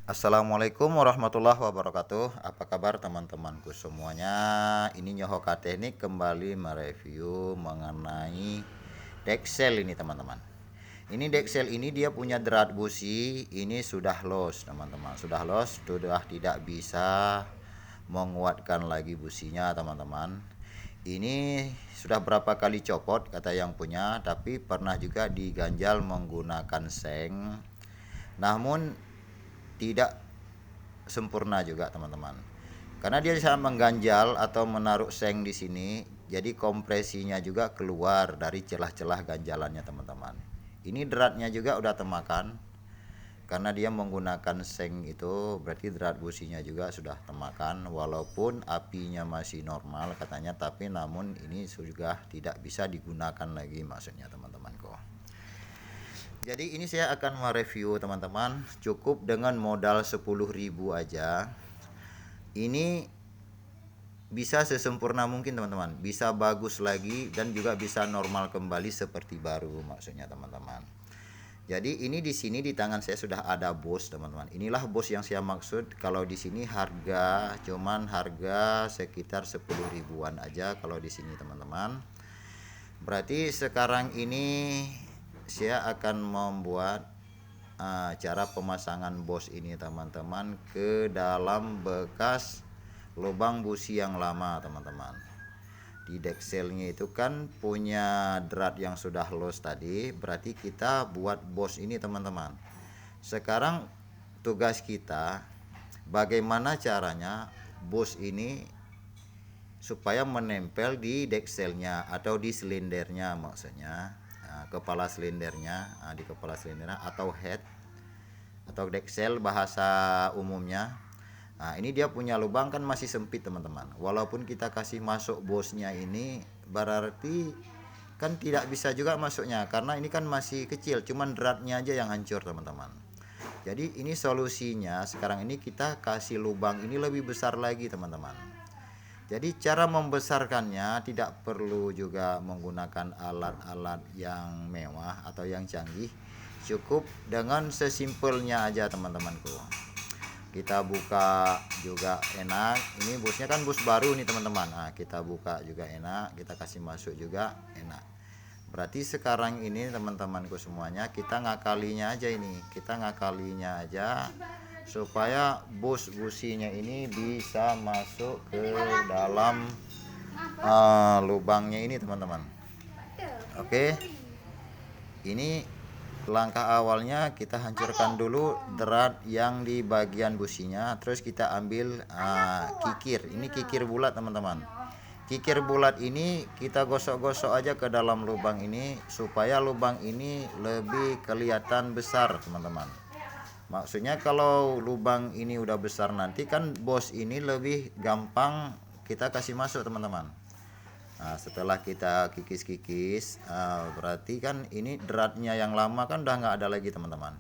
Assalamualaikum warahmatullahi wabarakatuh. Apa kabar teman-temanku semuanya? Ini Nyohoka Teknik kembali mereview mengenai Dexel ini teman-teman. Ini Dexel ini dia punya drat busi. Ini sudah loss teman-teman. Sudah loss, sudah tidak bisa menguatkan lagi businya teman-teman. Ini sudah berapa kali copot kata yang punya, tapi pernah juga diganjal menggunakan seng. Namun tidak sempurna juga teman-teman, karena dia bisa mengganjal atau menaruh seng di sini, jadi kompresinya juga keluar dari celah-celah ganjalannya teman-teman. Ini dratnya juga udah temakan, karena dia menggunakan seng itu berarti drat businya juga sudah temakan, walaupun apinya masih normal katanya, tapi namun ini sudah tidak bisa digunakan lagi maksudnya teman-temanku. Jadi ini saya akan mereview teman-teman, cukup dengan modal 10.000 aja. Ini bisa sesempurna mungkin teman-teman, bisa bagus lagi dan juga bisa normal kembali seperti baru maksudnya teman-teman. Jadi ini di sini di tangan saya sudah ada bos teman-teman. Inilah bos yang saya maksud. Kalau di sini harga cuman harga sekitar 10 ribuan aja kalau di sini teman-teman. Berarti sekarang ini saya akan membuat cara pemasangan bos ini teman-teman ke dalam bekas lubang busi yang lama teman-teman. Di Dexelnya itu kan punya drat yang sudah loss tadi, berarti kita buat bos ini teman-teman. Sekarang tugas kita bagaimana caranya bos ini supaya menempel di Dexelnya atau di silindernya maksudnya, kepala silindernya, di kepala silindernya atau head atau Dexel bahasa umumnya. Nah, ini dia punya lubang kan masih sempit teman-teman. Walaupun kita kasih masuk bosnya ini berarti kan tidak bisa juga masuknya, karena ini kan masih kecil, cuman dratnya aja yang hancur teman-teman. Jadi ini solusinya sekarang ini kita kasih lubang ini lebih besar lagi teman-teman. Jadi cara membesarkannya tidak perlu juga menggunakan alat-alat yang mewah atau yang canggih. Cukup dengan sesimpelnya aja teman-temanku. Kita buka juga enak. Ini busnya kan bus baru nih teman-teman. Nah, kita buka juga enak, kita kasih masuk juga enak. Berarti sekarang ini teman-temanku semuanya kita ngakalinya aja ini. Kita ngakalinya aja supaya bus businya ini bisa masuk ke dalam lubangnya ini teman-teman. Oke, ini langkah awalnya kita hancurkan dulu drat yang di bagian businya, terus kita ambil kikir. Ini kikir bulat teman-teman. Kikir bulat ini kita gosok-gosok aja ke dalam lubang ini supaya lubang ini lebih kelihatan besar teman-teman. Maksudnya kalau lubang ini udah besar nanti kan bos ini lebih gampang kita kasih masuk teman-teman. Nah, setelah kita kikis-kikis, berarti kan ini dratnya yang lama kan udah nggak ada lagi teman-teman.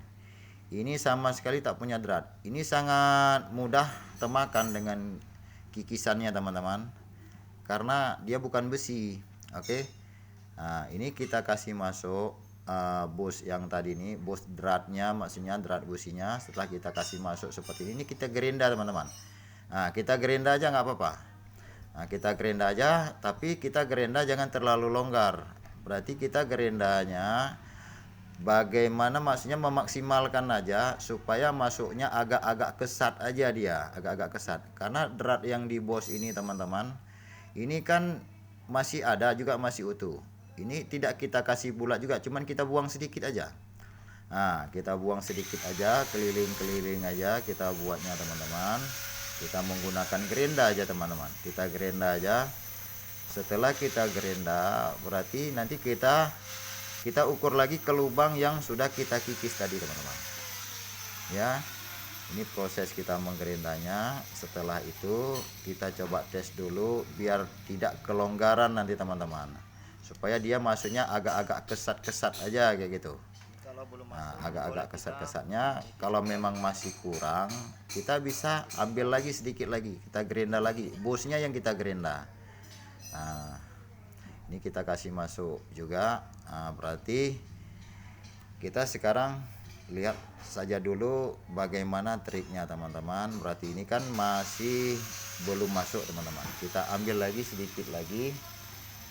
Ini sama sekali tak punya drat. Ini sangat mudah temakan dengan kikisannya teman-teman, karena dia bukan besi. Oke. Nah, ini kita kasih masuk bus yang tadi ini, bus dratnya maksudnya drat businya. Setelah kita kasih masuk seperti ini kita gerinda teman-teman. Nah, kita gerinda aja nggak apa-apa. Nah, kita gerinda aja, tapi kita gerinda jangan terlalu longgar. Berarti kita gerindanya bagaimana maksudnya memaksimalkan aja supaya masuknya agak-agak kesat aja, dia agak-agak kesat. Karena drat yang di bos ini teman-teman, ini kan masih ada juga, masih utuh. Ini tidak kita kasih bulat juga, cuman kita buang sedikit aja. Nah, kita buang sedikit aja, keliling-keliling aja kita buatnya teman-teman. Kita menggunakan gerinda aja teman-teman. Kita gerinda aja. Setelah kita gerinda, berarti nanti kita ukur lagi ke lubang yang sudah kita kikis tadi teman-teman. Ya. Ini proses kita menggerindanya. Setelah itu kita coba tes dulu biar tidak kelonggaran nanti teman-teman, supaya dia masuknya agak-agak kesat-kesat aja kayak gitu. Nah, agak-agak kesat-kesatnya kalau memang masih kurang, kita bisa ambil lagi sedikit lagi, kita gerinda lagi, busnya yang kita gerinda. Nah, ini kita kasih masuk juga. Nah, berarti kita sekarang lihat saja dulu bagaimana triknya teman-teman. Berarti ini kan masih belum masuk teman-teman, kita ambil lagi sedikit lagi,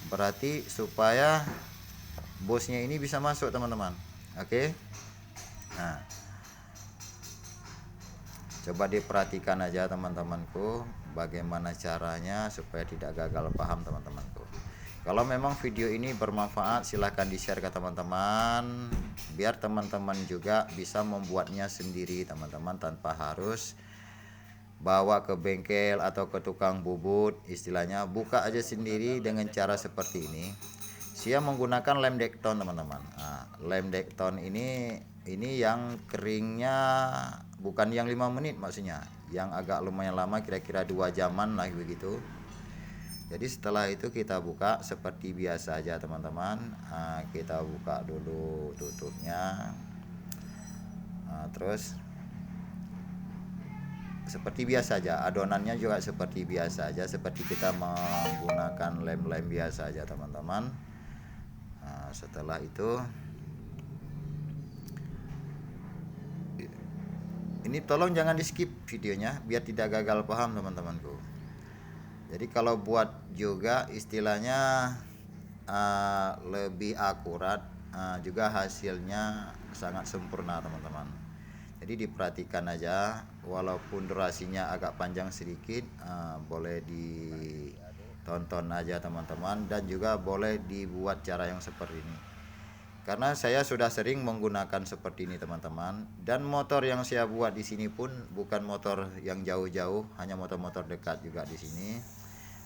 berarti supaya bosnya ini bisa masuk teman-teman. Oke, nah coba diperhatikan aja teman-temanku bagaimana caranya supaya tidak gagal paham teman-temanku. Kalau memang video ini bermanfaat, silahkan di-share ke teman-teman, biar teman-teman juga bisa membuatnya sendiri teman-teman, tanpa harus bawa ke bengkel atau ke tukang bubut. Istilahnya buka aja sendiri dengan cara seperti ini. Saya menggunakan lem Dekton teman-teman. Nah, lem Dekton ini yang keringnya bukan yang 5 menit maksudnya, yang agak lumayan lama, kira-kira 2 jaman lah begitu. Jadi setelah itu kita buka seperti biasa aja teman-teman. Nah, kita buka dulu tutupnya. Nah, terus seperti biasa aja, adonannya juga seperti biasa aja, seperti kita menggunakan lem-lem biasa aja teman-teman. Nah, setelah itu ini tolong jangan di skip videonya biar tidak gagal paham teman-temanku. Jadi kalau buat juga istilahnya lebih akurat, juga hasilnya sangat sempurna teman-teman. Jadi diperhatikan aja, walaupun durasinya agak panjang sedikit, boleh ditonton aja teman-teman, dan juga boleh dibuat cara yang seperti ini. Karena saya sudah sering menggunakan seperti ini teman-teman, dan motor yang saya buat di sini pun bukan motor yang jauh-jauh, hanya motor-motor dekat juga di sini.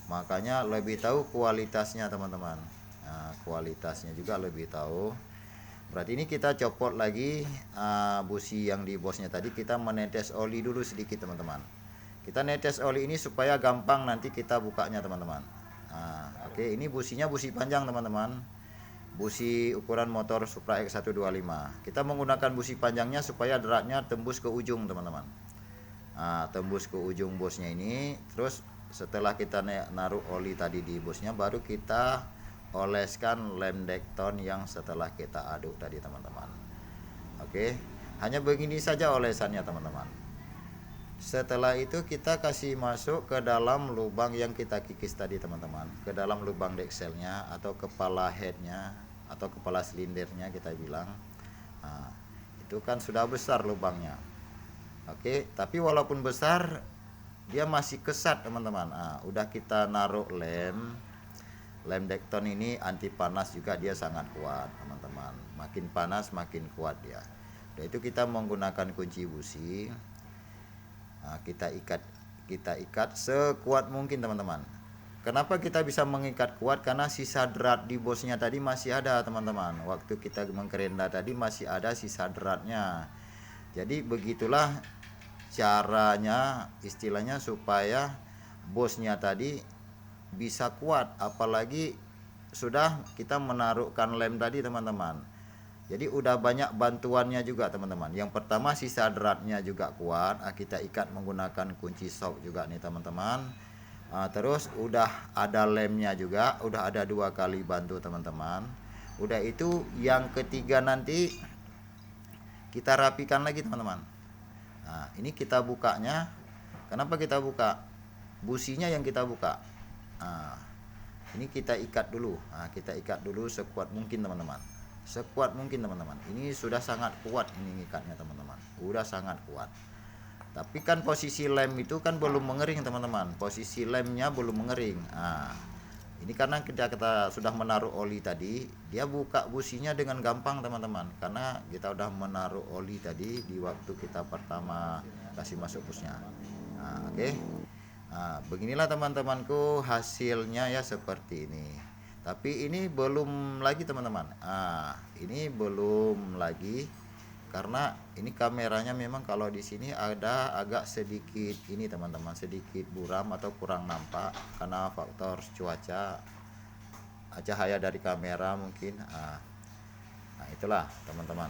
Makanya lebih tahu kualitasnya teman-teman. Nah, kualitasnya juga lebih tahu. Berarti ini kita copot lagi busi yang di bosnya tadi, kita menetes oli dulu sedikit teman-teman. Kita netes oli ini supaya gampang nanti kita bukanya teman-teman. Nah, oke, ini businya busi panjang teman-teman. Busi ukuran motor Supra X125. Kita menggunakan busi panjangnya supaya deratnya tembus ke ujung teman-teman. Nah, tembus ke ujung bosnya ini. Terus setelah kita naruh oli tadi di bosnya, baru kita oleskan lem Dekton yang setelah kita aduk tadi teman-teman. Oke, hanya begini saja olesannya teman-teman. Setelah itu kita kasih masuk ke dalam lubang yang kita kikis tadi teman-teman, ke dalam lubang dekselnya atau kepala headnya atau kepala silindernya kita bilang. Nah, itu kan sudah besar lubangnya. Oke, tapi walaupun besar dia masih kesat teman-teman. Nah, udah kita naruh lem Dekton ini anti panas juga, dia sangat kuat teman-teman. Makin panas makin kuat dia. Udah itu kita menggunakan kunci busi. Nah, kita ikat sekuat mungkin teman-teman. Kenapa kita bisa mengikat kuat? Karena sisa derat di bosnya tadi masih ada teman-teman. Waktu kita mengkerenda tadi masih ada sisa deratnya. Jadi begitulah caranya, istilahnya supaya bosnya tadi bisa kuat. Apalagi sudah kita menaruhkan lem tadi teman-teman. Jadi udah banyak bantuannya juga teman-teman. Yang pertama sisa deratnya juga kuat. Kita ikat menggunakan kunci sok juga nih teman-teman. Terus udah ada lemnya juga, udah ada 2 kali bantu teman-teman. Udah itu yang ketiga nanti kita rapikan lagi teman-teman. Nah, ini kita bukanya. Kenapa kita buka? Businya yang kita buka. Nah, ini kita ikat dulu. Nah, kita ikat dulu sekuat mungkin teman-teman. Sekuat mungkin teman-teman. Ini sudah sangat kuat ini ikatnya teman-teman. Udah sangat kuat. Tapi kan posisi lem itu kan belum mengering teman-teman. Posisi lemnya belum mengering. Nah, ini karena kita sudah menaruh oli tadi, dia buka businya dengan gampang teman-teman. Karena kita udah menaruh oli tadi di waktu kita pertama kasih masuk busnya. Nah, oke. Nah, beginilah teman-temanku hasilnya ya seperti ini. Tapi ini belum lagi teman-teman. Ini belum lagi karena ini kameranya memang kalau di sini ada agak sedikit ini teman-teman, sedikit buram atau kurang nampak karena faktor cuaca, cahaya dari kamera mungkin. Nah, itulah teman-teman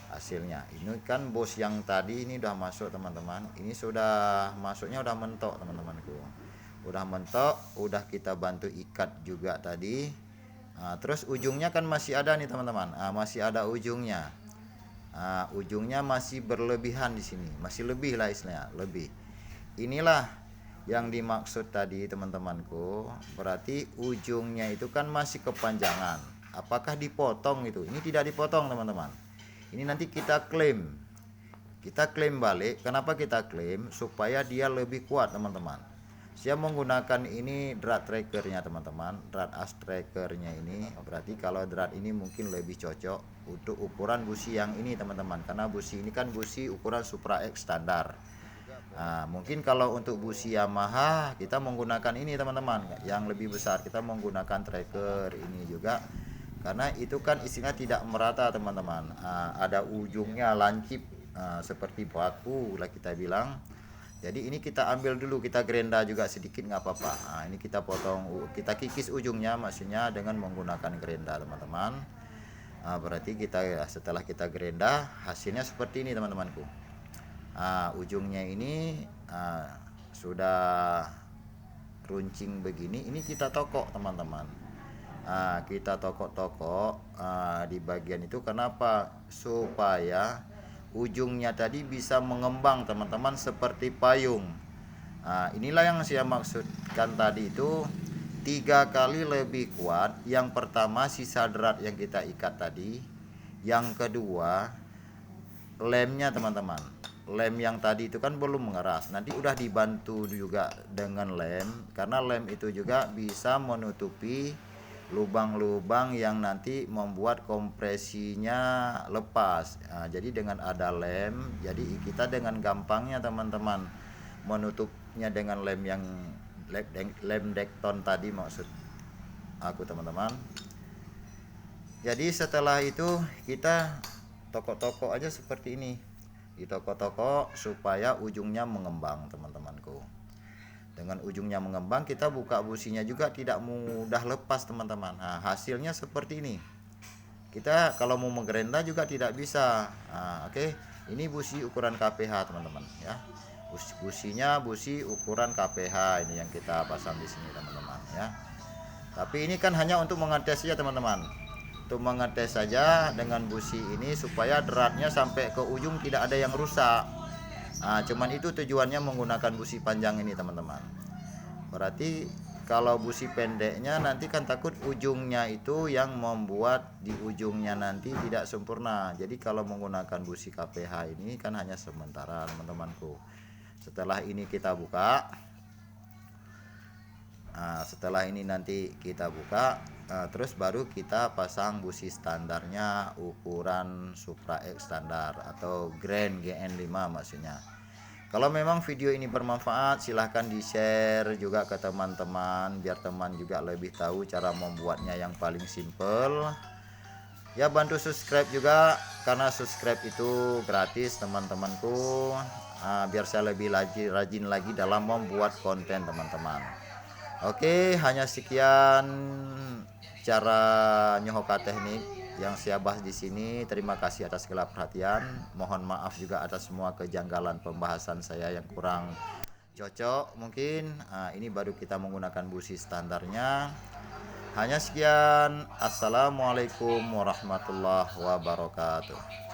hasilnya. Ini kan bos yang tadi ini udah masuk teman-teman. Ini sudah masuknya udah mentok teman-temanku. Udah mentok, udah kita bantu ikat juga tadi. Terus ujungnya kan masih ada nih teman-teman. Masih ada ujungnya. ujungnya masih berlebihan di sini, masih lebih lah istilahnya, lebih. Inilah yang dimaksud tadi teman-temanku, berarti ujungnya itu kan masih kepanjangan. Apakah dipotong itu? Ini tidak dipotong teman-teman. Ini nanti kita klaim. Kita klaim balik. Kenapa kita klaim? Supaya dia lebih kuat teman-teman. Saya menggunakan ini drat trackernya teman-teman, drat as trackernya ini. Berarti kalau drat ini mungkin lebih cocok untuk ukuran busi yang ini teman-teman, karena busi ini kan busi ukuran Supra X standar. Mungkin kalau untuk busi Yamaha kita menggunakan ini teman-teman, yang lebih besar. Kita menggunakan tracker ini juga, karena itu kan istilah tidak merata teman-teman. Ada ujungnya lancip, seperti baku lah kita bilang. Jadi ini kita ambil dulu, kita gerenda juga sedikit nggak apa-apa. Ini kita potong, kita kikis ujungnya, maksudnya dengan menggunakan gerenda teman-teman. Berarti kita setelah kita gerenda hasilnya seperti ini teman-temanku. Ujungnya ini sudah runcing begini. Ini kita tokok teman-teman. Kita tokok-tokok di bagian itu. Kenapa? Supaya ujungnya tadi bisa mengembang teman-teman, seperti payung. Inilah yang saya maksudkan tadi itu 3 kali lebih kuat. Yang pertama sisa drat yang kita ikat tadi. Yang kedua lemnya teman-teman. Lem yang tadi itu kan belum mengeras, nanti udah dibantu juga dengan lem, karena lem itu juga bisa menutupi lubang-lubang yang nanti membuat kompresinya lepas. Jadi dengan ada lem, jadi kita dengan gampangnya teman-teman menutupnya dengan lem yang lem Dekton tadi maksud aku teman-teman. Jadi setelah itu kita tokok-tokok aja seperti ini, di toko-toko supaya ujungnya mengembang teman-temanku. Dengan ujungnya mengembang kita buka businya juga tidak mudah lepas teman-teman. Hasilnya seperti ini. Kita kalau mau menggerenda juga tidak bisa. Oke. Ini busi ukuran KPH teman-teman ya. Businya busi ukuran KPH ini yang kita pasang di sini teman-teman ya. Tapi ini kan hanya untuk mengetes saja teman-teman, untuk mengetes saja dengan busi ini supaya dratnya sampai ke ujung tidak ada yang rusak. Cuman itu tujuannya menggunakan busi panjang ini teman-teman. Berarti kalau busi pendeknya nanti kan takut ujungnya itu yang membuat di ujungnya nanti tidak sempurna. Jadi kalau menggunakan busi KPH ini kan hanya sementara teman-temanku. Setelah ini kita buka. Setelah ini nanti kita buka, terus baru kita pasang busi standarnya ukuran Supra X standar atau Grand GN5 maksudnya. Kalau memang video ini bermanfaat, silahkan di share juga ke teman-teman, biar teman juga lebih tahu cara membuatnya yang paling simple. Ya bantu subscribe juga, karena subscribe itu gratis teman-temanku. Biar saya lebih rajin lagi dalam membuat konten teman-teman. Oke, hanya sekian cara nyohoka teknik yang saya bahas di sini. Terima kasih atas segala perhatian. Mohon maaf juga atas semua kejanggalan pembahasan saya yang kurang cocok mungkin. Ini baru kita menggunakan busi standarnya. Hanya sekian. Assalamualaikum warahmatullahi wabarakatuh.